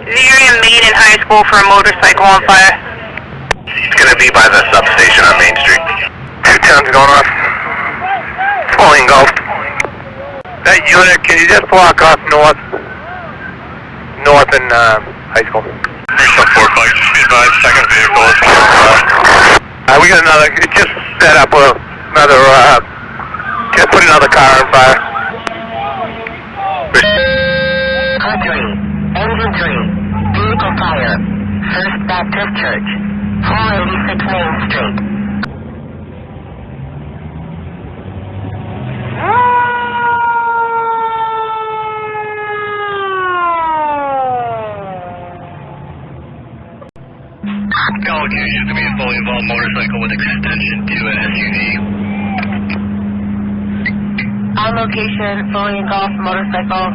Is the area Maiden High School for a motorcycle on fire? It's going to be by the substation on Main Street. 210's going off. Fully engulfed. That unit, can you just block off north and High School? 345, just be advised, second vehicle is We got another, it just set up another, just put another car on fire. Engine 3, vehicle fire, First Baptist Church, 486 Main Street. Call used to be a fully involved motorcycle with extension to an SUV. On location, fully engulfed motorcycle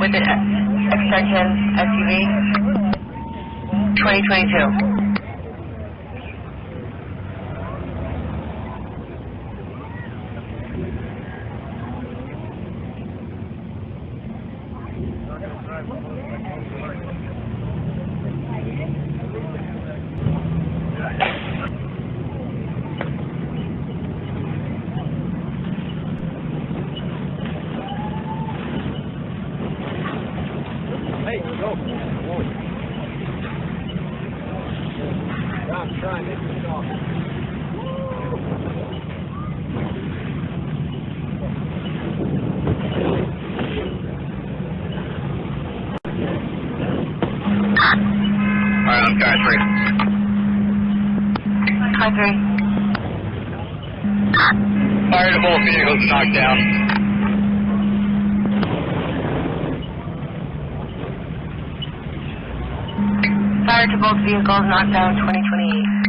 with an extension SUV, 2022. Hey, go. I'm trying to make this off. Alright, I'm car 3. Car 3. Fire to both vehicles knocked down. Fire to both vehicles, knockdown 2028.